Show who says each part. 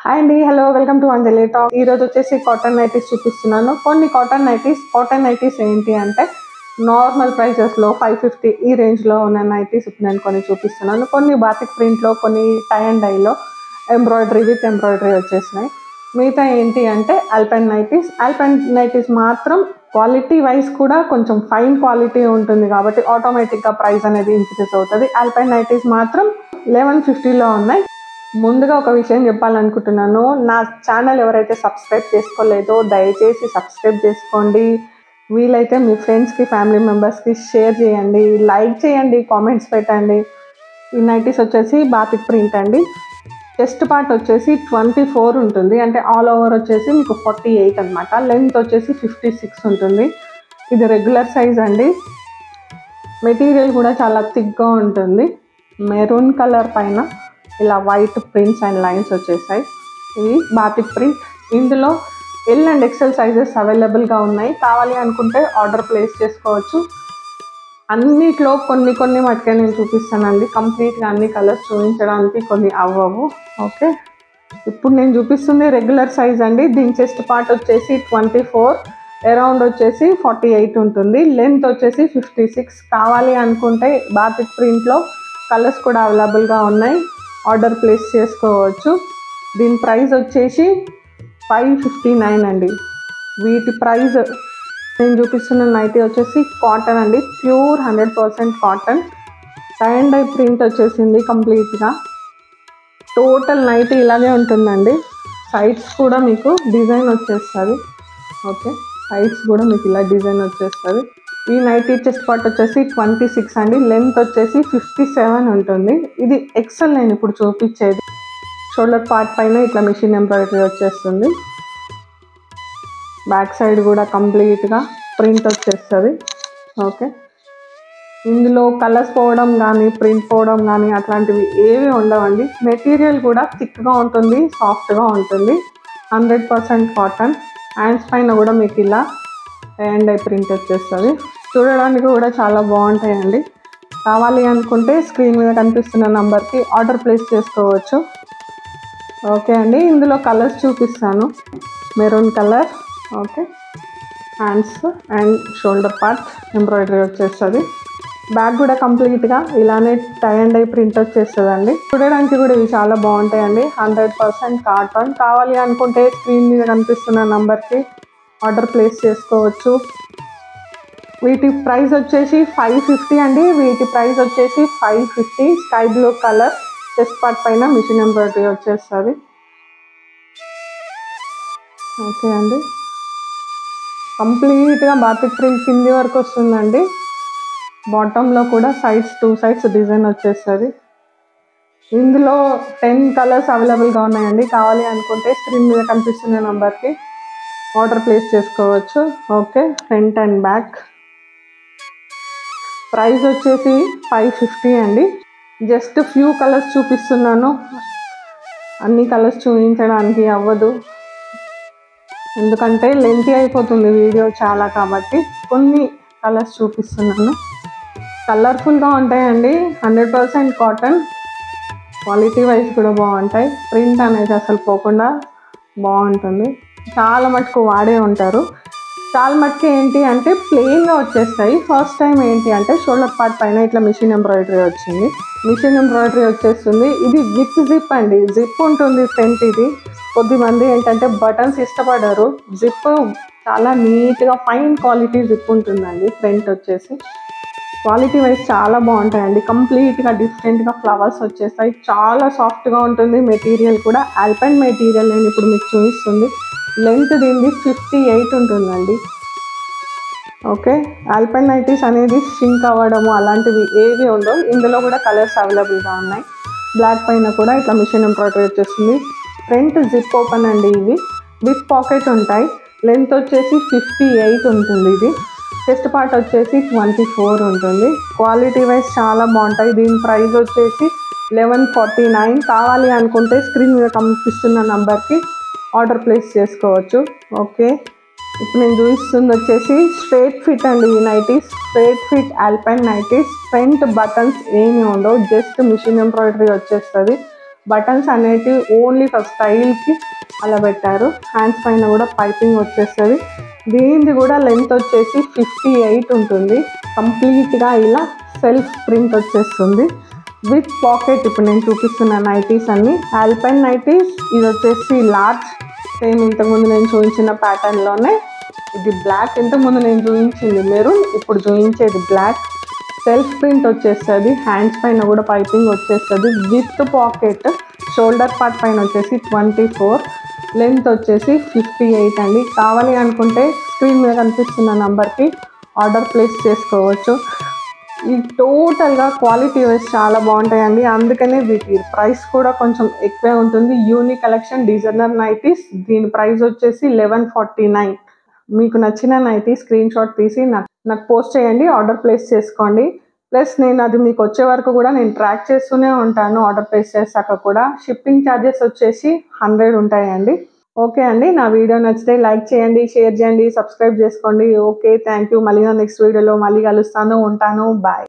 Speaker 1: Hi అండి, hello, welcome to Anjali talk. ఈరోజు వచ్చేసి కాటన్ నైటీస్ చూపిస్తున్నాను. కొన్ని కాటన్ నైటీస్ ఏంటి అంటే నార్మల్ ప్రైజెస్లో 550 ఈ రేంజ్లో ఉన్న నైటీస్ ఇప్పుడు నేను కొన్ని చూపిస్తున్నాను. కొన్ని బాతిక్ ప్రింట్లో, కొన్ని టై అండ్ డైలో ఎంబ్రాయిడరీ వచ్చేసినాయి. మిగతా ఏంటి అంటే ఆల్పైన్ నైటీస్ మాత్రం క్వాలిటీ వైజ్ కూడా కొంచెం ఫైన్ క్వాలిటీ ఉంటుంది కాబట్టి ఆటోమేటిక్గా ప్రైస్ అనేది ఇంక్రీజ్ అవుతుంది. ఆల్పైన్ నైటీస్ మాత్రం 1150లో ఉన్నాయి. ముందుగా ఒక విషయం చెప్పాలనుకుంటున్నాను. నా ఛానల్ ఎవరైతే సబ్స్క్రైబ్ చేసుకోలేదో దయచేసి సబ్స్క్రైబ్ చేసుకోండి. వీలైతే మీ ఫ్రెండ్స్కి, ఫ్యామిలీ మెంబర్స్కి షేర్ చేయండి, లైక్ చేయండి, కామెంట్స్ పెట్టండి. ఈ నైటీస్ వచ్చేసి బాతిక్ ప్రింట్ అండి. చెస్ట్ పార్ట్ వచ్చేసి 24 ఉంటుంది, అంటే ఆల్ ఓవర్ వచ్చేసి మీకు 48 అనమాట. లెంత్ వచ్చేసి 56 ఉంటుంది. ఇది రెగ్యులర్ సైజ్ అండి. మెటీరియల్ కూడా చాలా థిక్గా ఉంటుంది. మెరూన్ కలర్ పైన ఇలా వైట్ ప్రింట్స్ అండ్ లైన్స్ వచ్చేసాయి. ఇది బాతిక్ ప్రింట్. ఇందులో ఎల్ అండ్ ఎక్సెల్ సైజెస్ అవైలబుల్గా ఉన్నాయి. కావాలి అనుకుంటే ఆర్డర్ ప్లేస్ చేసుకోవచ్చు. అన్నిట్లో కొన్ని మటుకే నేను చూపిస్తానండి. కంప్లీట్గా అన్ని కలర్స్ చూపించడానికి కొన్ని అవ్వవు. ఓకే, ఇప్పుడు నేను చూపిస్తుంది రెగ్యులర్ సైజ్ అండి. దీని చెస్ట్ పార్ట్ వచ్చేసి 24, అరౌండ్ వచ్చేసి 48 ఉంటుంది. లెంత్ వచ్చేసి 56. కావాలి అనుకుంటే బాతిక్ ప్రింట్లో కలర్స్ కూడా అవైలబుల్గా ఉన్నాయి, ఆర్డర్ ప్లేస్ చేసుకోవచ్చు. దీని ప్రైస్ వచ్చేసి 559 అండి. వీటి ప్రైస్ నేను చూపిస్తున్న నైటీ వచ్చేసి కాటన్ అండి, pure 100% cotton. Tie and dye print వచ్చేసింది కంప్లీట్గా. టోటల్ నైటీ ఇలాగే ఉంటుందండి. సైడ్స్ కూడా మీకు డిజైన్ వచ్చేస్తుంది. ఓకే, సైడ్స్ కూడా మీకు ఇలా డిజైన్ వచ్చేస్తుంది. ఈ నైటీ చెస్ట్ పార్ట్ వచ్చేసి 26 అండి. లెంత్ వచ్చేసి 57 ఉంటుంది. ఇది ఎక్సెల్ నేను ఇప్పుడు చూపించేది. షోల్డర్ పార్ట్ పైన ఇట్లా మిషన్ ఎంబ్రాయిడరీ వచ్చేస్తుంది. బ్యాక్ సైడ్ కూడా కంప్లీట్గా ప్రింట్ వచ్చేస్తుంది. ఓకే, ఇందులో కలర్స్ పోవడం కానీ, ప్రింట్ పోవడం కానీ అట్లాంటివి ఏవి ఉండవండి. మెటీరియల్ కూడా థిక్గా ఉంటుంది, సాఫ్ట్గా ఉంటుంది. 100% కాటన్. హ్యాండ్స్ పైన కూడా మీకు ఇలా అండ్ ఐ ప్రింట్ వచ్చేస్తుంది. చూడడానికి కూడా చాలా బాగుంటాయండి. కావాలి అనుకుంటే స్క్రీన్ మీద కనిపిస్తున్న నంబర్కి ఆర్డర్ ప్లేస్ చేసుకోవచ్చు. ఓకే అండి, ఇందులో కలర్స్ చూపిస్తాను. Maroon colour. Okay, hands and shoulder part embroidery వచ్చేస్తుంది. బ్యాక్ కూడా కంప్లీట్గా ఇలానే టై అండ్ ఐ ప్రింట్ వచ్చేస్తుందండి. చూడడానికి కూడా ఇవి చాలా బాగుంటాయండి. 100% కాటన్. కావాలి అనుకుంటే స్క్రీన్ మీద కనిపిస్తున్న నంబర్కి ఆర్డర్ ప్లేస్ చేసుకోవచ్చు. వీటి ప్రైస్ వచ్చేసి 550 అండి. వీటి ప్రైస్ వచ్చేసి 550. Sky blue colour, chest part పైన మిషన్ ఎంబ్రాయిడరీ వచ్చేస్తుంది. ఓకే అండి, కంప్లీట్గా బాతిక్ ప్రింట్ కింది వరకు వస్తుందండి. బాటంలో కూడా టూ సైడ్స్ డిజైన్ వచ్చేస్తుంది. ఇందులో 10 కలర్స్ అవైలబుల్గా ఉన్నాయండి. కావాలి అనుకుంటే స్క్రీన్ మీద కనిపిస్తున్న నెంబర్కి ఆర్డర్ ప్లేస్ చేసుకోవచ్చు. Okay, front and back. Price వచ్చేసి 550 అండి. జస్ట్ ఫ్యూ కలర్స్ చూపిస్తున్నాను, అన్ని కలర్స్ చూపించడానికి అవ్వదు, ఎందుకంటే లెంతీ అయిపోతుంది వీడియో చాలా. కాబట్టి కొన్ని కలర్స్ చూపిస్తున్నాను. కలర్ఫుల్గా ఉంటాయండి. 100% కాటన్. క్వాలిటీ వైజ్ కూడా బాగుంటాయి. ప్రింట్ అనేది అసలు పోకుండా బాగుంటుంది. చాలా మటుకు వాడే ఉంటారు. చాలా మటుకు ఏంటి అంటే ప్లెయిన్గా వచ్చేస్తాయి. ఫస్ట్ టైం ఏంటి అంటే షోల్డర్ పార్ట్ పైన ఇట్లా మిషన్ ఎంబ్రాయిడరీ వచ్చింది. మిషన్ ఎంబ్రాయిడరీ వచ్చేస్తుంది. ఇది విత్ జిప్ అండి. జిప్ ఉంటుంది ఫ్రంట్. ఇది కొద్దిమంది ఏంటంటే బటన్స్ ఇష్టపడరు. జిప్ చాలా నీట్గా ఫైన్ క్వాలిటీ జిప్ ఉంటుందండి. ఫ్రంట్ వచ్చేసి క్వాలిటీ వైజ్ చాలా బాగుంటాయండి. కంప్లీట్గా డిఫరెంట్గా ఫ్లవర్స్ వచ్చేస్తాయి. చాలా సాఫ్ట్గా ఉంటుంది. మెటీరియల్ కూడా ఆల్పైన్ మెటీరియల్ నేను ఇప్పుడు మీకు చూపిస్తుంది. లెంత్ దీనిది 58 ఉంటుందండి. ఓకే, ఆల్పైన్ నైటీస్ అనేది షింక్ అవ్వడము అలాంటివి ఏవి ఉండవు. ఇందులో కూడా కలర్స్ అవైలబుల్గా ఉన్నాయి. బ్లాక్ పైన కూడా ఇట్లా మిషన్ ఎంబ్రాయిడరీ వచ్చేస్తుంది. ఫ్రంట్ జిప్ ఓపెన్ అండి. ఇవి విత్ పాకెట్ ఉంటాయి. లెంత్ వచ్చేసి 58 ఉంటుంది. ఇది చెస్ట్ పార్ట్ వచ్చేసి 24 ఉంటుంది. క్వాలిటీ వైజ్ చాలా బాగుంటాయి. దీని ప్రైస్ వచ్చేసి 1149. కావాలి అనుకుంటే స్క్రీన్ మీద కనిపిస్తున్న నంబర్కి ఆర్డర్ ప్లేస్ చేసుకోవచ్చు. ఓకే, ఇప్పుడు నేను చూపిస్తుంది వచ్చేసి స్ట్రైట్ ఫిట్ అండి. ఈ nighties straight fit alpine nighties. Front buttons ఏమి ఉండవు, జస్ట్ మిషన్ ఎంబ్రాయిడరీ వచ్చేస్తుంది. బటన్స్ అనేటివి ఓన్లీ ఫర్ స్టైల్కి అలా పెట్టారు. హ్యాండ్స్ పైన కూడా పైపింగ్ వచ్చేస్తుంది. దీనిది కూడా లెంత్ వచ్చేసి 58 ఉంటుంది. కంప్లీట్గా ఇలా సెల్ఫ్ ప్రింట్ వచ్చేస్తుంది విత్ పాకెట్. ఇప్పుడు నేను చూపిస్తున్న నైటీస్ అన్ని ఆల్పైన్ నైటీస్. ఇది వచ్చేసి లార్జ్, సేమ్ ఇంతకుముందు నేను చూపించిన ప్యాటర్న్లోనే. ఇది బ్లాక్, ఇంతకుముందు నేను చూపించింది మెరూన్, ఇప్పుడు చూపించేది బ్లాక్. సెల్ఫ్ ప్రింట్ వచ్చేస్తుంది. హ్యాండ్స్ పైన కూడా పైపింగ్ వచ్చేస్తుంది విత్ పాకెట్. షోల్డర్ పార్ట్ పైన వచ్చేసి 24, లెంత్ వచ్చేసి 58 అండి. కావాలి అనుకుంటే స్క్రీన్ మీద కనిపిస్తున్న నంబర్కి ఆర్డర్ ప్లేస్ చేసుకోవచ్చు. ఈ టోటల్గా క్వాలిటీ వైజ్ చాలా బాగుంటాయండి. అందుకనే వీటి ప్రైస్ కూడా కొంచెం ఎక్కువే ఉంటుంది. Unique collection designer nighties. దీని ప్రైస్ వచ్చేసి 1149. మీకు నచ్చిన నైటీ స్క్రీన్ షాట్ తీసి నాకు పోస్ట్ చేయండి, ఆర్డర్ ప్లేస్ చేసుకోండి. ప్లస్ నేను అది మీకు వచ్చే వరకు కూడా నేను ట్రాక్ చేస్తూనే ఉంటాను. ఆర్డర్ ప్లేస్ చేశాక కూడా షిప్పింగ్ ఛార్జెస్ వచ్చేసి 100 ఉంటాయండి. ఓకే అండి, నా వీడియో నచ్చితే లైక్ చేయండి, షేర్ చేయండి, సబ్స్క్రైబ్ చేసుకోండి. Okay, thank you. మళ్ళీ నా నెక్స్ట్ వీడియోలో మళ్ళీ కలుస్తాను. ఉంటాను. బాయ్.